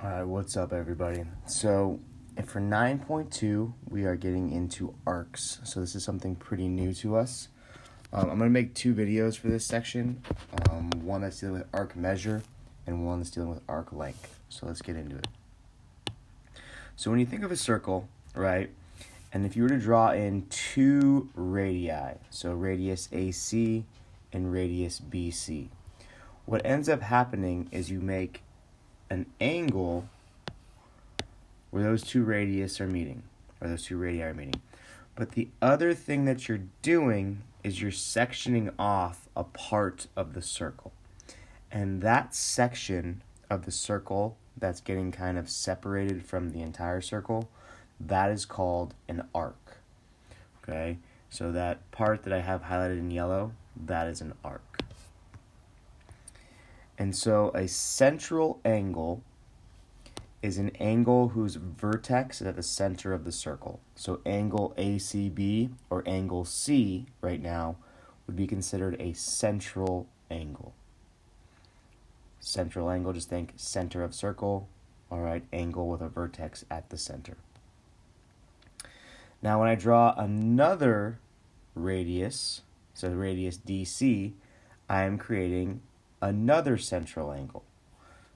Alright, what's up, everybody? So, for 9.2, we are getting into arcs. So, this is something pretty new to us. I'm going to make two videos for this section. One that's dealing with arc measure, and one that's dealing with arc length. So, let's get into it. So, when you think of a circle, right, and if you were to draw in two radii, so radius AC and radius BC, what ends up happening is you make an angle where those two radii are meeting. But the other thing that you're doing is you're sectioning off a part of the circle. And that section of the circle that's getting kind of separated from the entire circle, that is called an arc. Okay? So that part that I have highlighted in yellow, that is an arc. And so a central angle is an angle whose vertex is at the center of the circle. So angle ACB or angle C right now would be considered a central angle. Central angle, just think center of circle, all right, angle with a vertex at the center. Now when I draw another radius, so radius DC, I am creating another central angle.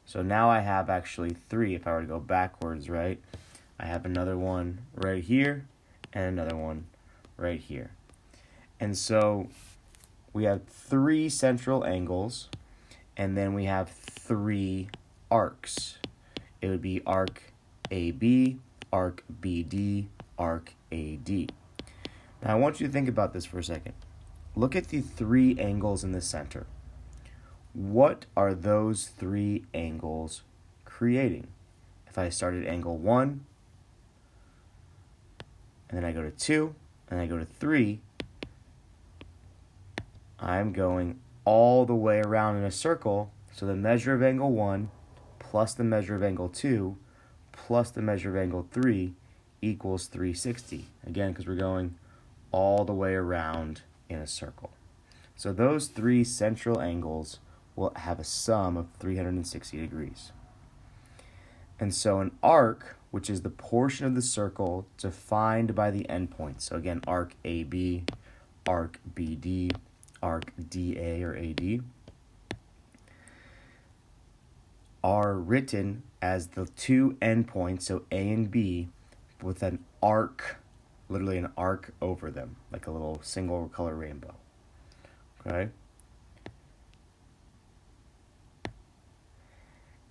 So now I have actually three. If I were to go backwards, right, I have another one right here and another one right here. And so we have three central angles, and then we have three arcs. It would be arc AB, arc BD, arc AD. Now I want you to think about this for a second. Look at the three angles in the center. What are those three angles creating? If I start at angle 1, and then I go to 2, and I go to 3, I'm going all the way around in a circle. So the measure of angle 1 plus the measure of angle 2 plus the measure of angle 3 equals 360. Again, because we're going all the way around in a circle. So those three central angles will have a sum of 360 degrees. And so an arc, which is the portion of the circle defined by the endpoint, so again, arc AB, arc BD, arc DA or AD, are written as the two endpoints, so A and B, with an arc, literally an arc over them, like a little single color rainbow. Okay?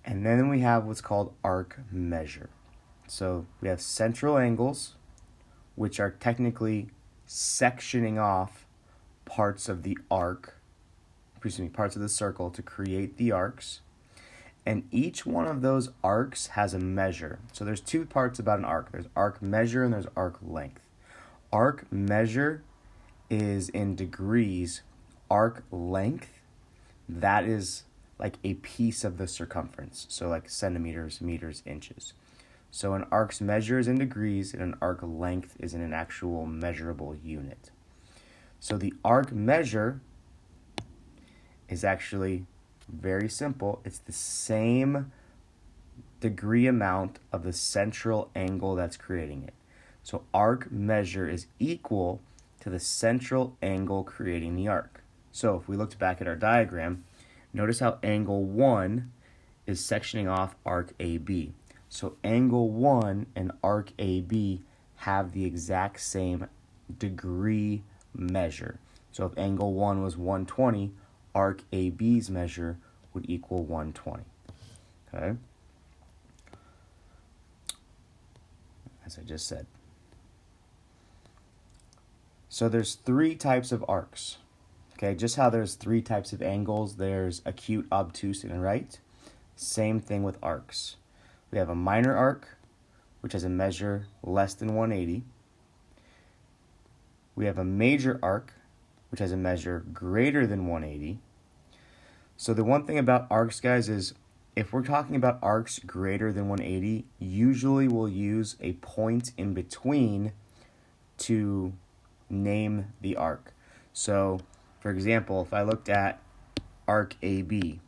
And then we have what's called arc measure. So we have central angles, which are technically sectioning off parts of the arc, parts of the circle to create the arcs. And each one of those arcs has a measure. So there's two parts about an arc. There's arc measure and there's arc length. Arc measure is in degrees. Arc length, that is like a piece of the circumference, so like centimeters, meters, inches. So an arc's measure is in degrees, and an arc length is in an actual measurable unit. So the arc measure is actually very simple. It's the same degree amount of the central angle that's creating it. So arc measure is equal to the central angle creating the arc. So if we looked back at our diagram, notice how angle 1 is sectioning off arc AB. So angle 1 and arc AB have the exact same degree measure. So if angle 1 was 120, arc AB's measure would equal 120. Okay? As I just said. So there's three types of arcs. Okay, just how there's three types of angles, there's acute, obtuse, and right. Same thing with arcs. We have a minor arc, which has a measure less than 180. We have a major arc, which has a measure greater than 180. So the one thing about arcs, guys, is if we're talking about arcs greater than 180, usually we'll use a point in between to name the arc. So for example, if I looked at arc AB,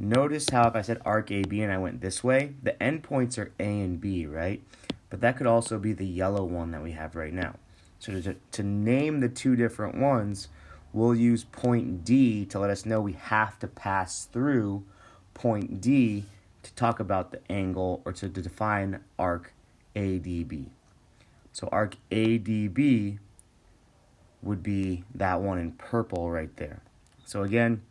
Notice how if I said arc AB and I went this way, the endpoints are A and B, right? But that could also be the yellow one that we have right now. So to name the two different ones, we'll use point D to let us know we have to pass through point D to talk about the angle or to define arc ADB. So arc ADB would be that one in purple right there. So again,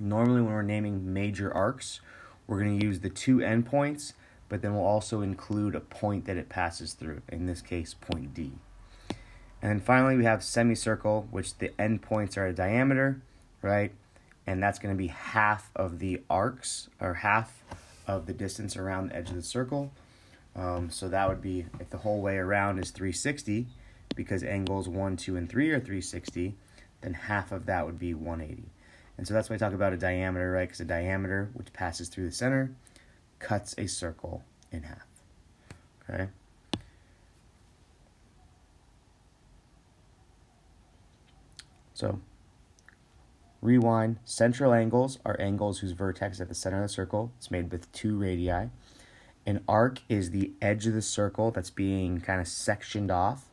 normally when we're naming major arcs, we're going to use the two endpoints, but then we'll also include a point that it passes through, in this case, point D. And then finally we have semicircle, which the endpoints are a diameter, right? And that's going to be half of the arcs, or half of the distance around the edge of the circle. So that would be, if the whole way around is 360, because angles 1, 2, and 3 are 360, then half of that would be 180. And so that's why I talk about a diameter, right? Because a diameter, which passes through the center, cuts a circle in half. Okay? So, rewind. Central angles are angles whose vertex is at the center of the circle. It's made with two radii. An arc is the edge of the circle that's being kind of sectioned off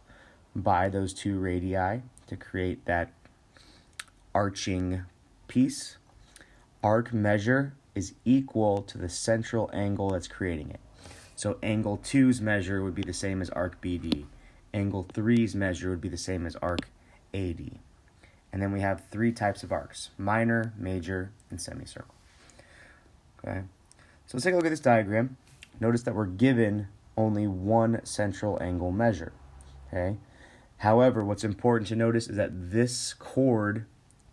by those two radii to create that arching piece. Arc measure is equal to the central angle that's creating it. So angle 2's measure would be the same as arc BD. Angle 3's measure would be the same as arc AD. And then we have three types of arcs: minor, major, and semicircle. Okay, so let's take a look at this diagram. Notice that we're given only one central angle measure. Okay. However, what's important to notice is that this chord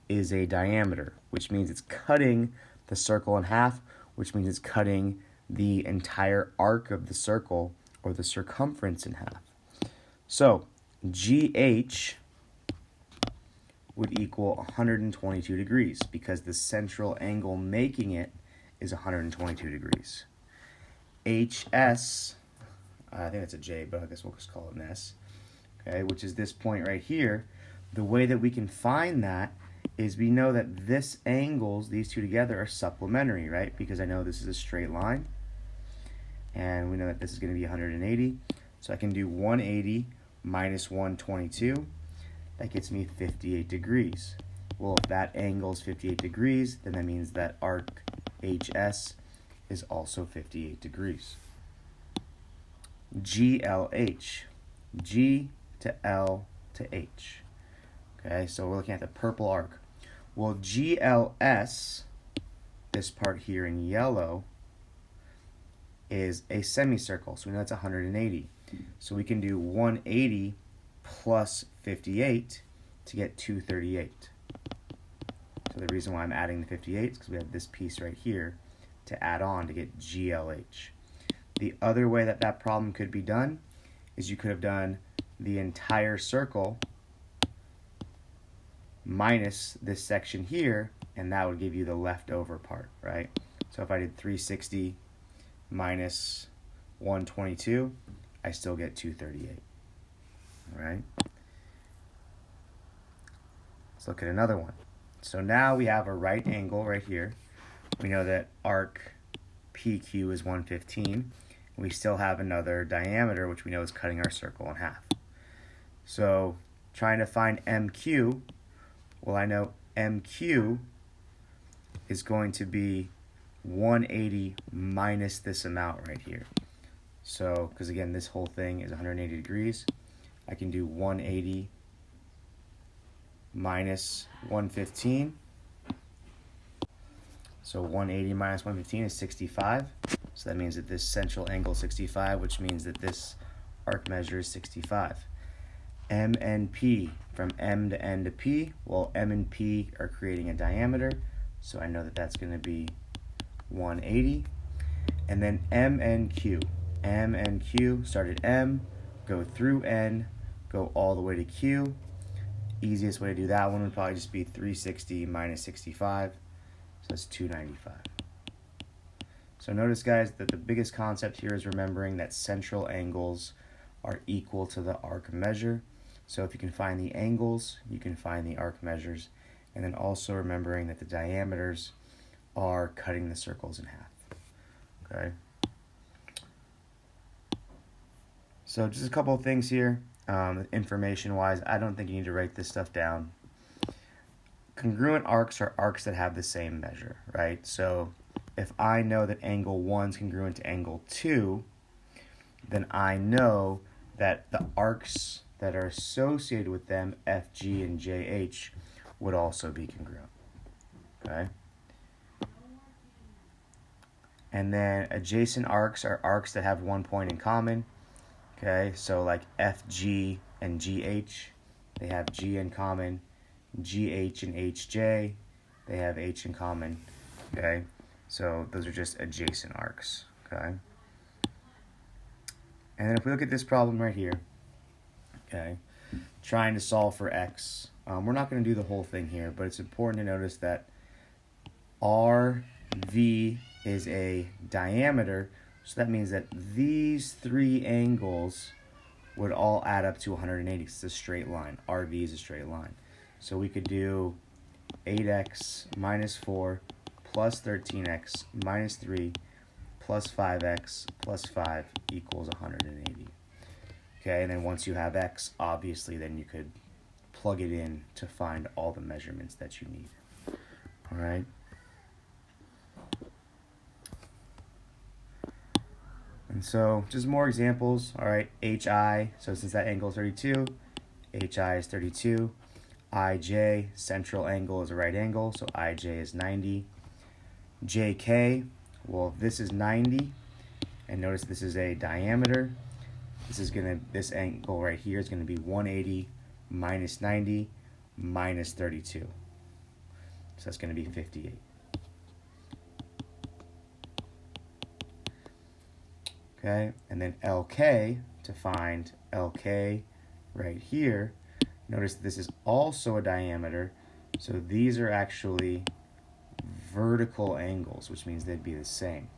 is a diameter, which means it's cutting the circle in half, which means it's cutting the entire arc of the circle or the circumference in half. So GH would equal 122 degrees because the central angle making it is 122 degrees. HS, I think that's a J, but I guess we'll just call it an S, okay, which is this point right here. The way that we can find that is we know that this angles, these two together, are supplementary, right? Because I know this is a straight line, and we know that this is going to be 180. So I can do 180 minus 122. That gets me 58 degrees. Well, if that angle is 58 degrees, then that means that arc HS is also 58 degrees. GLH, G to L to H. Okay, so we're looking at the purple arc. Well, GLS, this part here in yellow, is a semicircle, so we know it's 180. So we can do 180 plus 58 to get 238. So the reason why I'm adding the 58 is because we have this piece right here to add on to get GLH. The other way that that problem could be done is you could have done the entire circle minus this section here, and that would give you the leftover part, right? So if I did 360 minus 122, I still get 238. All right? Let's look at another one. So now we have a right angle right here. We know that arc PQ is 115. We still have another diameter, which we know is cutting our circle in half. So trying to find MQ, well, I know MQ is going to be 180 minus this amount right here. So, because again, this whole thing is 180 degrees, I can do 180 minus 115. So 180 minus 115 is 65. So that means that this central angle is 65, which means that this arc measure is 65. M and P, from M to N to P, well, M and P are creating a diameter, so I know that that's going to be 180. And then M and Q. M and Q start at M, go through N, go all the way to Q. Easiest way to do that one would probably just be 360 minus 65, so that's 295. So notice, guys, that the biggest concept here is remembering that central angles are equal to the arc measure. So if you can find the angles, you can find the arc measures. And then also remembering that the diameters are cutting the circles in half. Okay. So just a couple of things here. Information-wise, I don't think you need to write this stuff down. Congruent arcs are arcs that have the same measure, right? So if I know that angle 1 is congruent to angle 2, then I know that the arcs that are associated with them, FG and JH, would also be congruent. Okay? And then adjacent arcs are arcs that have one point in common. Okay, so like FG and GH, they have G in common. GH and HJ, they have H in common. Okay, so those are just adjacent arcs. Okay, and then if we look at this problem right here, okay, trying to solve for x, we're not going to do the whole thing here, but it's important to notice that RV is a diameter, so that means that these three angles would all add up to 180. It's a straight line. RV is a straight line. So we could do 8x minus 4 plus 13x minus 3 plus 5x plus 5 equals 180. Okay, and then once you have x, obviously, then you could plug it in to find all the measurements that you need. All right. And so just more examples. All right, HI, so since that angle is 32, HI is 32. IJ, central angle is a right angle, so IJ is 90. JK, well, this is 90, and notice this is a diameter. This angle right here is gonna be 180 minus 90 minus 32. So that's gonna be 58. Okay, and then LK, to find LK right here, notice this is also a diameter, so these are actually vertical angles, which means they'd be the same.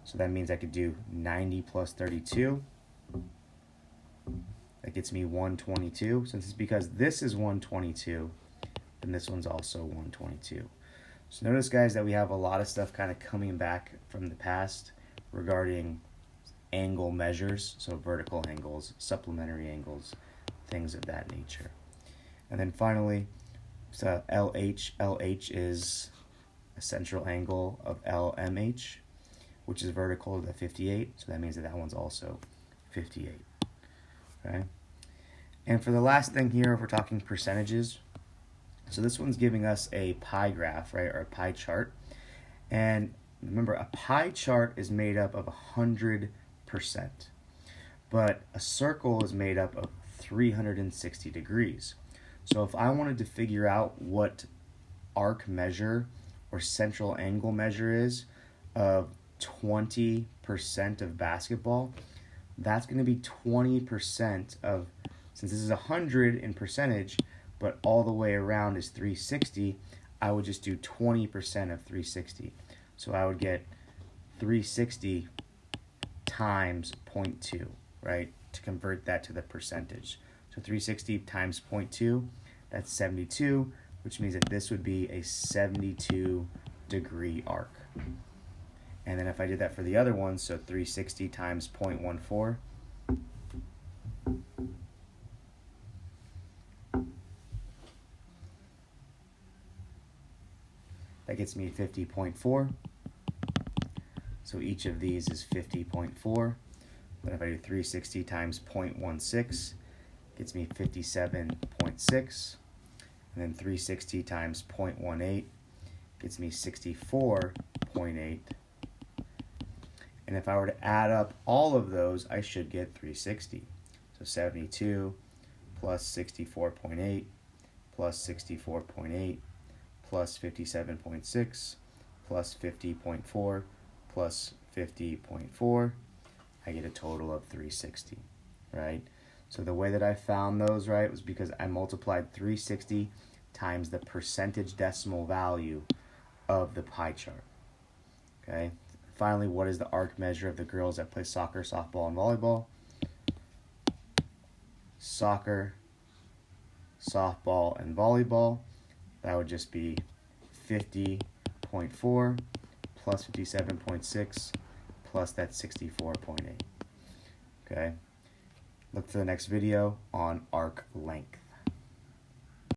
So that means I could do 90 plus 32. That gets me 122. Since it's because this is 122, then this one's also 122. So notice, guys, that we have a lot of stuff kind of coming back from the past regarding angle measures, so vertical angles, supplementary angles, things of that nature. And then finally, so LH. LH is a central angle of LMH, which is vertical to 58, so that means that one's also 58. Okay? And for the last thing here, if we're talking percentages, so this one's giving us a pie graph, right, or a pie chart. And remember, a pie chart is made up of 100%, but a circle is made up of 360 degrees. So if I wanted to figure out what arc measure or central angle measure is of 20% of basketball, that's going to be 20% of, since this is 100 in percentage, but all the way around is 360, I would just do 20% of 360. So I would get 360 times 0.2, right, to convert that to the percentage. So 360 times 0.2, that's 72, which means that this would be a 72-degree arc. And then if I did that for the other one, so 360 times 0.14, that gets me 50.4. So each of these is 50.4. Then if I do 360 times 0.16, gets me 57.6. And then 360 times 0.18 gets me 64.8. And if I were to add up all of those, I should get 360. So 72 plus 64.8 plus 64.8 plus 57.6 plus 50.4 plus 50.4, I get a total of 360, right? So the way that I found those, right, was because I multiplied 360 times the percentage decimal value of the pie chart, okay? Finally, what is the arc measure of the girls that play soccer, softball, and volleyball? Soccer, softball, and volleyball, that would just be 50 57.4 plus 57.6 plus that 64.8. Okay? Look for the next video on arc length.